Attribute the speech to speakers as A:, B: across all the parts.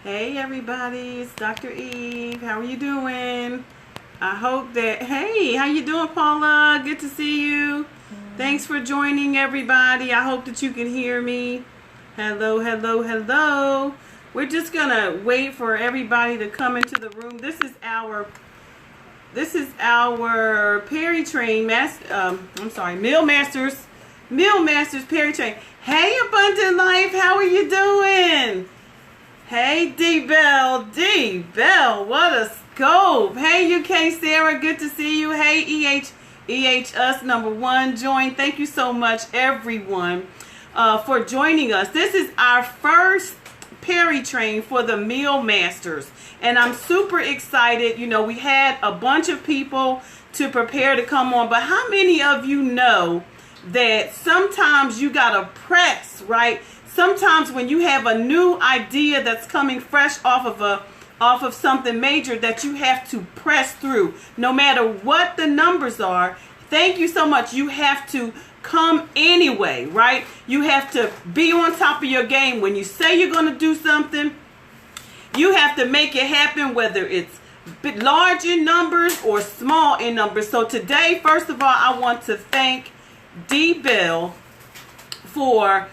A: Hey everybody, it's Dr. Eve. How are you doing? I hope that, hey, how you doing, Paula? Good to see you. Thanks for joining, everybody. I hope that you can hear me. Hello, hello, hello. We're just gonna wait for everybody to come into the room. This is our Perry Train M.E.A.L Masters Perry Train. Hey, Abundant Life, how are you doing? Hey, D-Bell, what a scope. Hey, UK Sarah, good to see you. Hey, EH us number one, join. Thank you so much, everyone, for joining us. This is our first Perry Train for the M.E.A.L Masters, and I'm super excited. You know, we had a bunch of people to prepare to come on, but how many of you know that sometimes you gotta press, right? Sometimes when you have a new idea that's coming fresh off of something major, that you have to press through no matter what the numbers are. Thank you so much. You have to come anyway, right? You have to be on top of your game. When you say you're going to do something, you have to make it happen, whether it's large in numbers or small in numbers. So today, first of all, I want to thank D-Bell for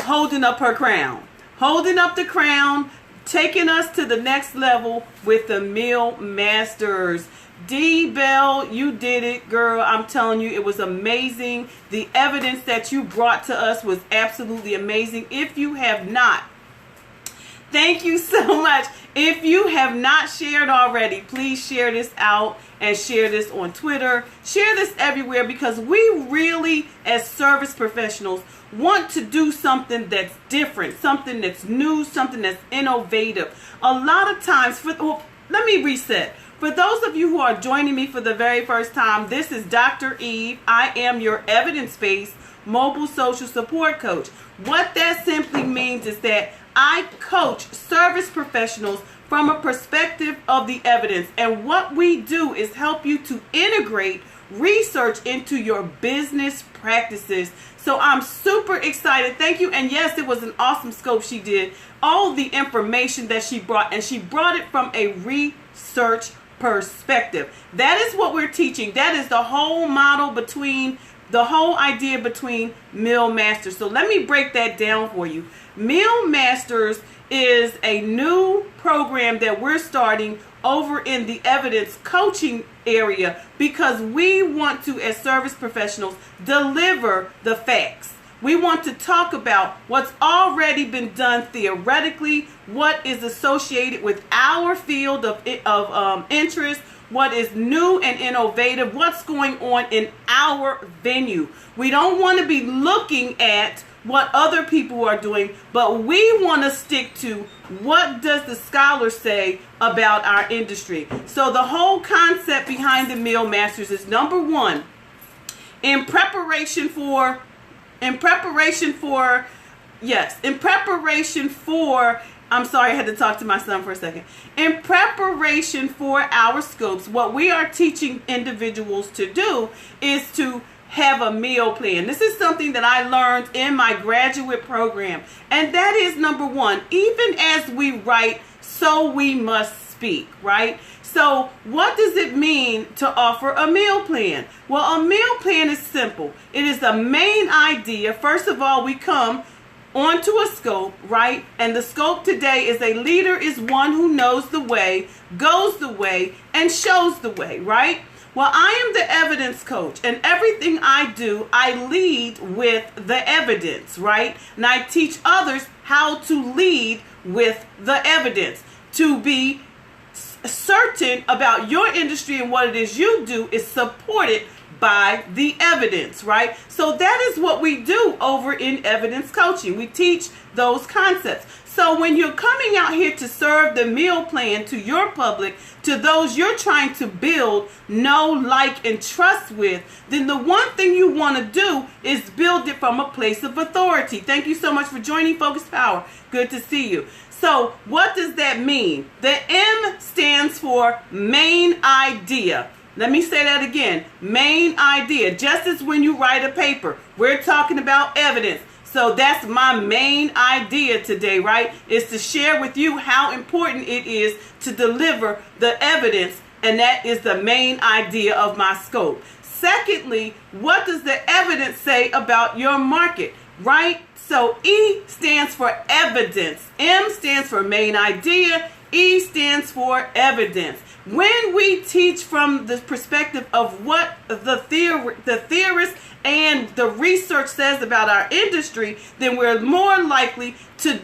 A: holding up her crown, holding up the crown, taking us to the next level with the M.E.A.L Masters. D-Bell, you did it, girl. I'm telling you, it was amazing. The evidence that you brought to us was absolutely amazing. If you have not, thank you so much. If you have not shared already, please share this out and share this on Twitter. Share this everywhere, because we really, as service professionals, want to do something that's different, something that's new, something that's innovative. A lot of times, let me reset. For those of you who are joining me for the very first time, this is Dr. Eve. I am your evidence-based mobile social support coach. What that simply means is that I coach service professionals from a perspective of the evidence. And what we do is help you to integrate research into your business practices. So I'm super excited. Thank you. And yes, it was an awesome scope she did. All the information that she brought, and she brought it from a research perspective. That is what we're teaching. That is the whole model between the whole idea between M.E.A.L Masters. So let me break that down for you. M.E.A.L Masters is a new program that we're starting over in the evidence coaching area, because we want to, as service professionals, deliver the facts. We want to talk about what's already been done theoretically, what is associated with our field of interest, what is new and innovative, what's going on in our venue. We don't want to be looking at what other people are doing, but we want to stick to what does the scholars say about our industry. So the whole concept behind the M.E.A.L Masters is, number one, in preparation for, I'm sorry, I had to talk to my son for a second. In preparation for our scopes, what we are teaching individuals to do is to have a M.E.A.L plan. This is something that I learned in my graduate program. And that is, number one, even as we write, so we must speak, right? So what does it mean to offer a M.E.A.L plan? Well, a M.E.A.L plan is simple. It is the main idea. First of all, we come onto a scope, right? And the scope today is, a leader is one who knows the way, goes the way, and shows the way, right? Well, I am the evidence coach, and everything I do, I lead with the evidence, right? And I teach others how to lead with the evidence. To be certain about your industry and what it is you do is supported by the evidence, right? So that is what we do over in evidence coaching. We teach those concepts. So when you're coming out here to serve the M.E.A.L plan to your public, to those you're trying to build, know, like, and trust with, then the one thing you want to do is build it from a place of authority. Thank you so much for joining Focus Power. Good to see you. So what does that mean? The M stands for main idea. Let me say that again. Main idea. Just as when you write a paper, we're talking about evidence. So that's my main idea today, right? Is to share with you how important it is to deliver the evidence. And that is the main idea of my scope. Secondly, what does the evidence say about your market, right? So E stands for evidence. M stands for main idea. E stands for evidence. When we teach from the perspective of what the theorist and the research says about our industry, then we're more likely to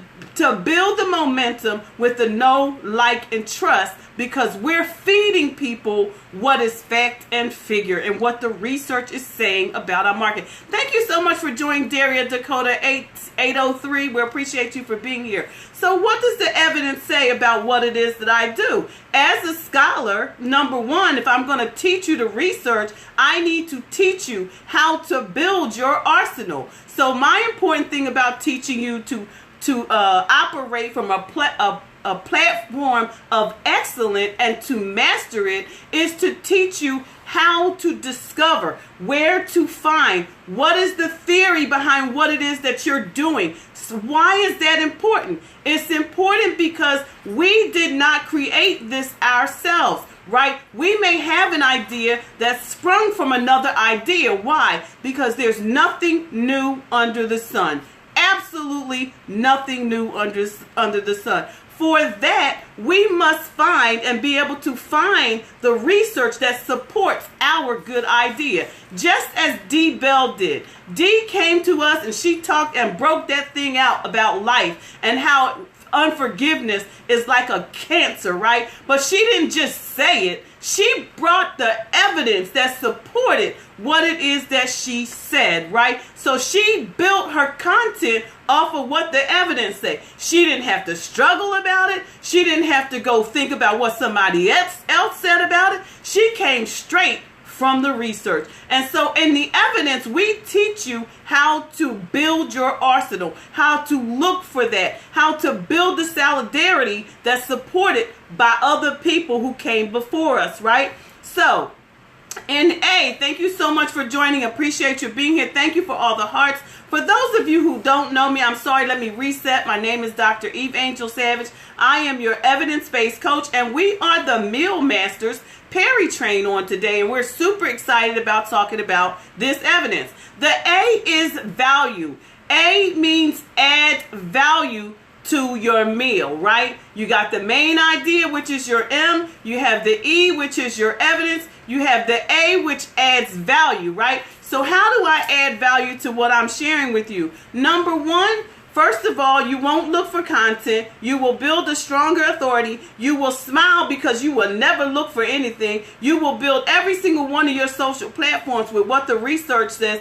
A: build the momentum with the know, like, and trust, because we're feeding people what is fact and figure and what the research is saying about our market. Thank you so much for joining Daria Dakota 803. We appreciate you for being here. So what does the evidence say about what it is that I do? As a scholar, number one, if I'm going to teach you the research, I need to teach you how to build your arsenal. So my important thing about teaching you to operate from a platform of excellence and to master it is to teach you how to discover, where to find, what is the theory behind what it is that you're doing. So why is that important? It's important because we did not create this ourselves, right? We may have an idea that sprung from another idea. Why? Because there's nothing new under the sun. Absolutely nothing new under the sun. For that, we must find and be able to find the research that supports our good idea. Just as D.Bell did. D came to us and she talked and broke that thing out about life and how unforgiveness is like a cancer, right? But she didn't just say it. She brought the evidence that supported what it is that she said, right? So she built her content off of what the evidence said. She didn't have to struggle about it. She didn't have to go think about what somebody else said about it. She came straight from the research. And so in the evidence, we teach you how to build your arsenal, how to look for that, how to build the solidarity that's supported by other people who came before us, right? So M.E.A.L, thank you so much for joining. Appreciate you being here. Thank you for all the hearts. For those of you who don't know me, I'm sorry, let me reset. My name is Dr. Eveangel Savage. I am your evidence-based coach, and we are the M.E.A.L Masters Perry Train on today, and we're super excited about talking about this evidence. The A is value. A means add value to your meal, right? You got the main idea, which is your M. You have the E, which is your evidence. You have the A, which adds value, right? So how do I add value to what I'm sharing with you? Number one, first of all, you won't look for content. You will build a stronger authority. You will smile because you will never look for anything. You will build every single one of your social platforms with what the research says.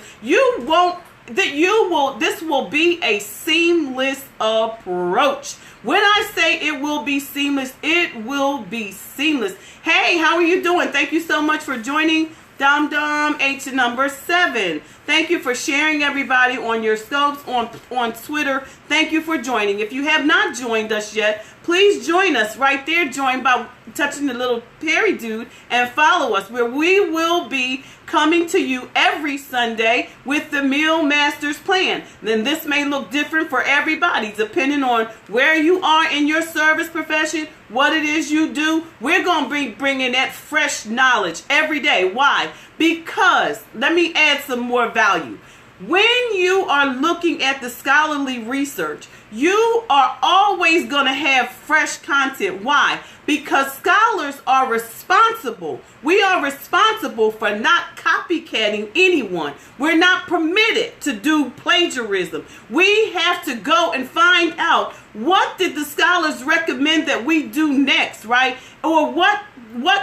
A: This will be a seamless approach. When I say it will be seamless, it will be seamless. Hey, how are you doing? Thank you so much for joining. Dum H number 7. Thank you for sharing, everybody, on your scopes, on Twitter. Thank you for joining. If you have not joined us yet, please join us right there. Join by touching the little Perry dude and follow us, where we will be coming to you every Sunday with the M.E.A.L Masters Plan. Then this may look different for everybody, depending on where you are in your service profession, what it is you do. We're going to be bringing that fresh knowledge every day. Why? Because, let me add some more value. When you are looking at the scholarly research, you are always going to have fresh content. Why? Because scholars are responsible. We are responsible for not copycatting anyone. We're not permitted to do plagiarism. We have to go and find out, what did the scholars recommend that we do next, right? Or what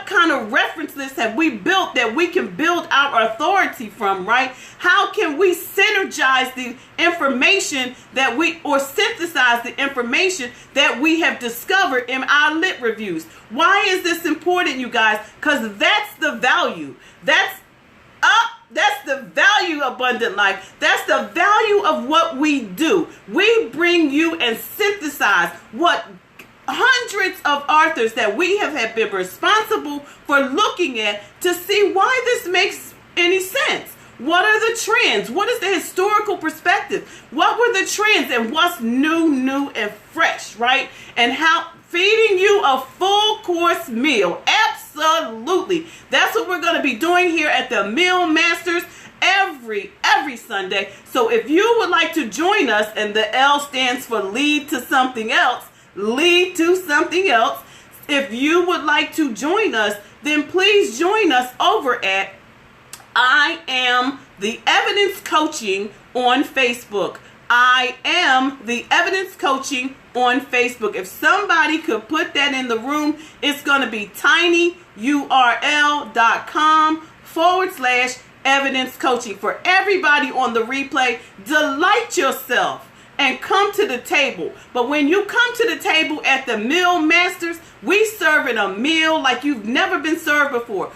A: kind of reference list have we built that we can build our authority from, right? How can we synergize the information that or synthesize the information that we have discovered in our lit reviews? Why is this important, you guys? Because that's the value. That's the value of Abundant Life. That's the value of what we do. We bring you and synthesize what hundreds of authors that we have been responsible for looking at to see why this makes any sense. What are the trends? What is the historical perspective? What were the trends and what's new and fresh, right? And how feeding you a full course meal. Absolutely. That's what we're going to be doing here at the Meal Masters every Sunday. So if you would like to join us, and the L stands for lead to something else, lead to something else. If you would like to join us, then please join us over at I Am the Evidence Coaching on Facebook. I Am the Evidence Coaching on Facebook. If somebody could put that in the room, it's going to be tinyurl.com/evidence coaching. For everybody on the replay, delight yourself and come to the table. But when you come to the table at the Meal Masters, we serving a meal like you've never been served before.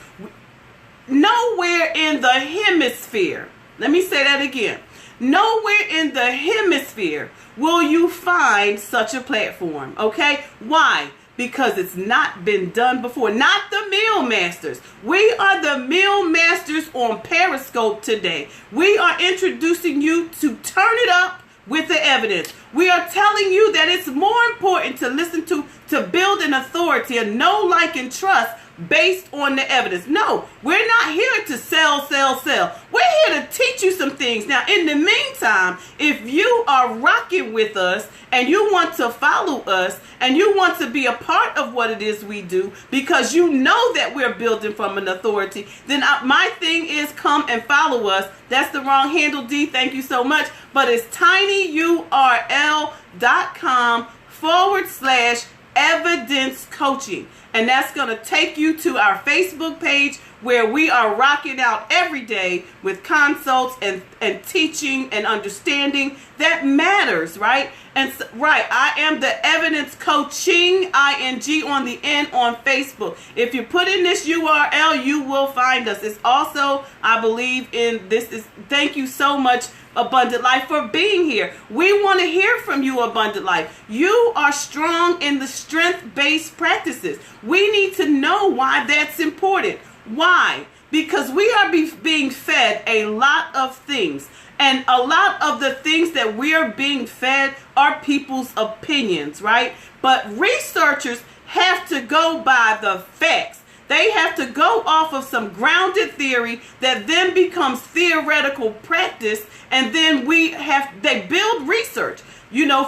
A: Nowhere in the hemisphere, let me say that again, nowhere in the hemisphere will you find such a platform, okay? Why? Because it's not been done before. Not the Meal Masters. We are the Meal Masters on Periscope today. We are introducing you to turn it up with the evidence. We are telling you that it's more important to listen to build an authority, a know, like, and trust based on the evidence. No, we're not here to sell. We're here to teach you some things. Now, in the meantime, if you are rocking with us and you want to follow us and you want to be a part of what it is we do because you know that we're building from an authority, then my thing is come and follow us. That's the wrong handle, D. Thank you so much. But it's tinyurl.com/evidence coaching. And that's going to take you to our Facebook page where we are rocking out every day with consults and teaching and understanding that matters, right? And right, I am the Evidence Coaching, ING on the end on Facebook. If you put in this URL, you will find us. It's also, I believe in this is, thank you so much, Abundant Life, for being here. We want to hear from you, Abundant Life. You are strong in the strength-based practices. We need to know why that's important. Why? Because we are being fed a lot of things. And a lot of the things that we are being fed are people's opinions, right? But researchers have to go by the facts. They have to go off of some grounded theory that then becomes theoretical practice. And then they build research,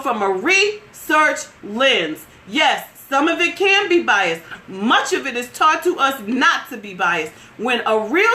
A: from a research lens. Yes, some of it can be biased. Much of it is taught to us not to be biased. When a real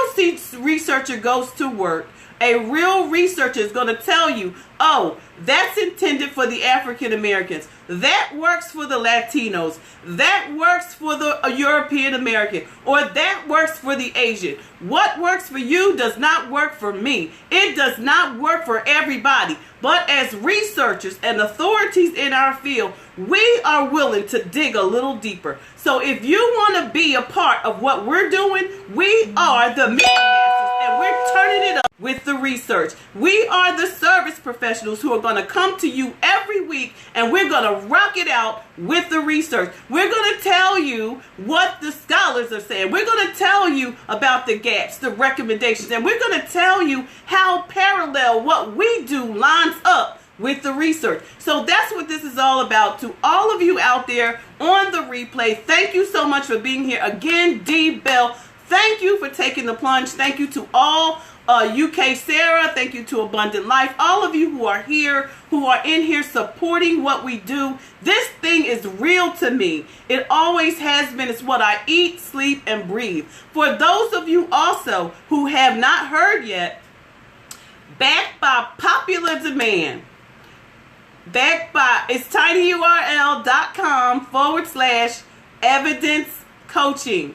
A: researcher goes to work, a real researcher is going to tell you, oh, that's intended for the African Americans. That works for the Latinos. That works for the European American. Or that works for the Asian. What works for you does not work for me. It does not work for everybody. But as researchers and authorities in our field, we are willing to dig a little deeper. So if you want to be a part of what we're doing, we are the Meal Masters, and we're turning it up with the research. We are the service professionals who are going to come to you every week, and we're going to rock it out with the research. We're going to tell you what the scholars are saying. We're going to tell you about the gaps, the recommendations, and we're going to tell you how parallel what we do lines up with the research. So that's what this is all about. To all of you out there on the replay, thank you so much for being here. Again, D. Bell, thank you for taking the plunge. Thank you to all UK Sarah, thank you to Abundant Life, all of you who are here, who are in here supporting what we do. This thing is real to me. It always has been. It's what I eat, sleep, and breathe. For those of you also who have not heard yet, backed by popular demand, it's tinyurl.com/evidence coaching.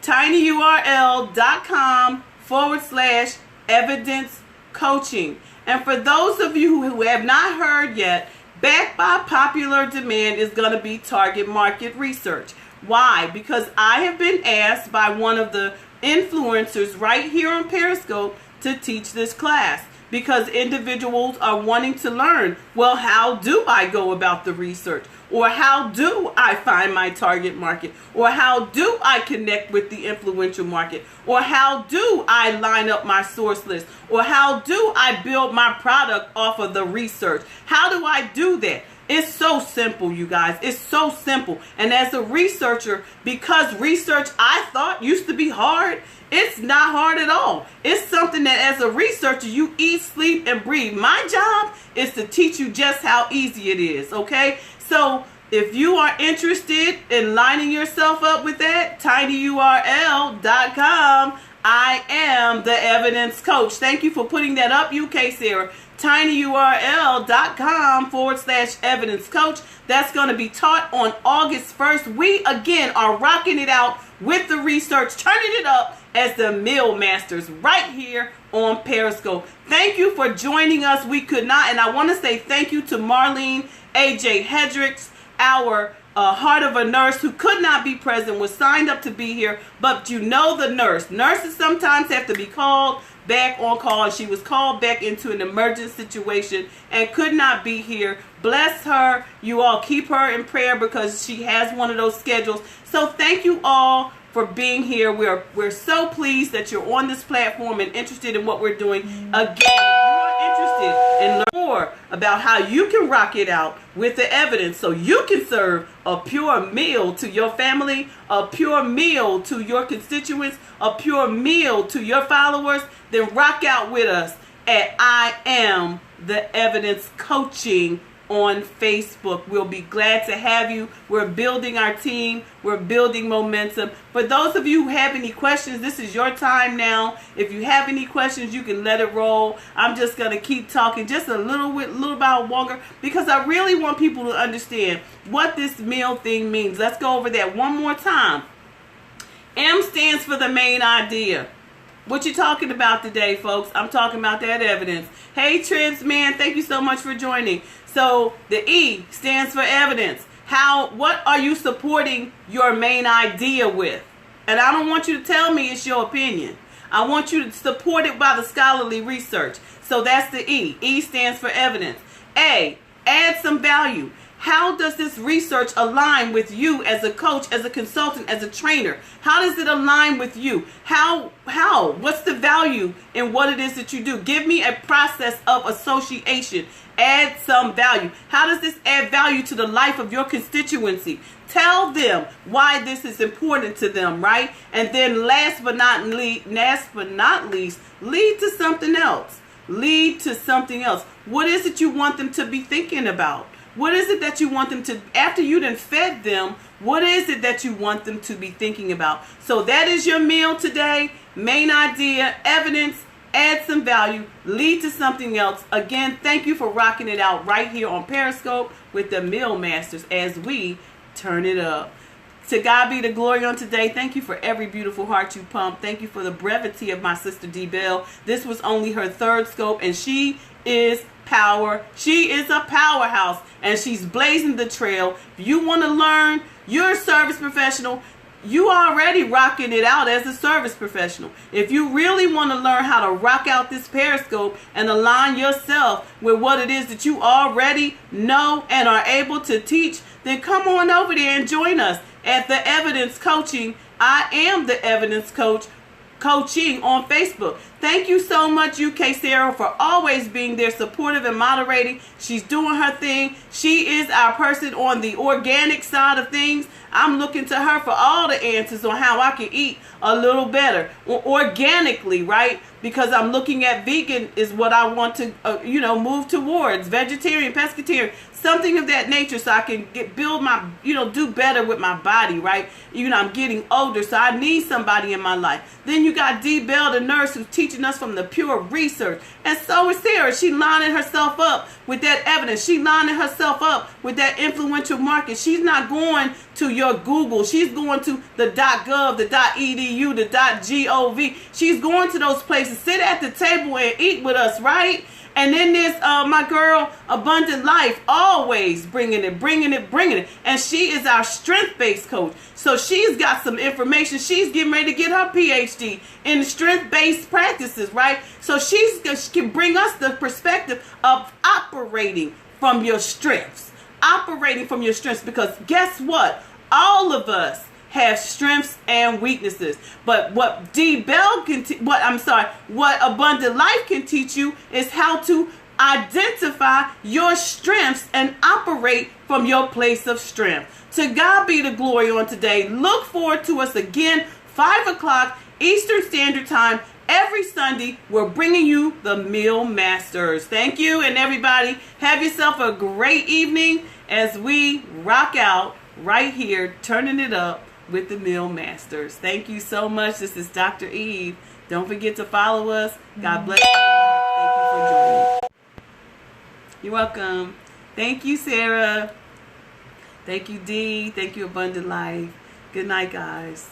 A: tinyurl.com/evidence coaching. And for those of you who have not heard yet, backed by popular demand is going to be target market research. Why? Because I have been asked by one of the influencers right here on Periscope to teach this class. because individuals are wanting to learn, well, how do I go about the research? Or how do I find my target market? Or how do I connect with the influential market? Or how do I line up my source list? Or how do I build my product off of the research? How do I do that? It's so simple, you guys. It's so simple. And as a researcher, because research I thought used to be hard, it's not hard at all. It's something that as a researcher, you eat, sleep, and breathe. My job is to teach you just how easy it is, okay? So if you are interested in lining yourself up with that, tinyurl.com. I am the evidence coach. Thank you for putting that up, UK Sarah. tinyurl.com/evidence coach. That's going to be taught on August 1st. We, again, are rocking it out with the research, turning it up as the M.E.A.L Masters right here on Periscope. Thank you for joining us. We could not, and I want to say thank you to Marlene A.J. Hedricks, our Heart of a Nurse, who could not be present, was signed up to be here, but you know the nurse. Nurses sometimes have to be called back on call, and she was called back into an emergent situation and could not be here. Bless her. You all keep her in prayer because she has one of those schedules. So thank you all for being here. We're so pleased that you're on this platform and interested in what we're doing. Again, if you are interested in learning more about how you can rock it out with the evidence so you can serve a pure meal to your family, a pure meal to your constituents, a pure meal to your followers, then rock out with us at I Am the Evidence Coaching on Facebook. We'll be glad to have you. We're building our team. We're building momentum. For those of you who have any questions, this is your time now. If you have any questions, you can let it roll. I'm just going to keep talking just a little bit longer because I really want people to understand what this M.E.A.L thing means. Let's go over that one more time. M stands for the main idea. What you talking about today, folks? I'm talking about that evidence. Hey, Tribs, man, thank you so much for joining. So the E stands for evidence. What are you supporting your main idea with? And I don't want you to tell me it's your opinion. I want you to support it by the scholarly research. So that's the E. E stands for evidence. A, add some value. How does this research align with you as a coach, as a consultant, as a trainer? How does it align with you? How? What's the value in what it is that you do? Give me a process of association. Add some value. How does this add value to the life of your constituency? Tell them why this is important to them, right? And then last but not least, lead to something else. Lead to something else. What is it you want them to be thinking about? What is it that you want them to, after you done fed them, what is it that you want them to be thinking about? So that is your meal today. Main idea, evidence, add some value, lead to something else. Again, thank you for rocking it out right here on Periscope with the M.E.A.L Masters as we turn it up. To God be the glory on today. Thank you for every beautiful heart you pump. Thank you for the brevity of my sister D-Bell. This was only her third scope, and she is power. She is a powerhouse, and she's blazing the trail. If you want to learn, you're a service professional. You already rocking it out as a service professional. If you really want to learn how to rock out this Periscope and align yourself with what it is that you already know and are able to teach, then come on over there and join us at the Evidence Coaching. I Am the Evidence Coach Coaching on Facebook. Thank you so much, UK Sarah, for always being there, supportive and moderating. She's doing her thing. She is our person on the organic side of things. I'm looking to her for all the answers on how I can eat a little better organically, right? Because I'm looking at vegan is what I want to, move towards. Vegetarian, pescatarian, something of that nature, so I can build my, do better with my body, right? I'm getting older, so I need somebody in my life. Then you got D-Bell, the nurse, who's teaching us from the pure research. And so is Sarah. She lining herself up with that evidence. She lining herself up with that influential market. She's not going to your Google. She's going to the .gov, the .edu, the .gov. She's going to those places. Sit at the table and eat with us, right? And then there's my girl, Abundant Life, always bringing it. And she is our strength-based coach. So she's got some information. She's getting ready to get her PhD in strength-based practices, right? So she can bring us the perspective of operating from your strengths. Operating from your strengths, because guess what? All of us have strengths and weaknesses. But what what Abundant Life can teach you is how to identify your strengths and operate from your place of strength. To God be the glory on today. Look forward to us again, 5 o'clock Eastern Standard Time. Every Sunday, we're bringing you the M.E.A.L Masters. Thank you, and everybody, have yourself a great evening as we rock out right here, turning it up with the M.E.A.L Masters. Thank you so much. This is Dr. Eve. Don't forget to follow us. God bless you. Thank you for joining. You're welcome. Thank you, Sarah. Thank you, Dee. Thank you, Abundant Life. Good night, guys.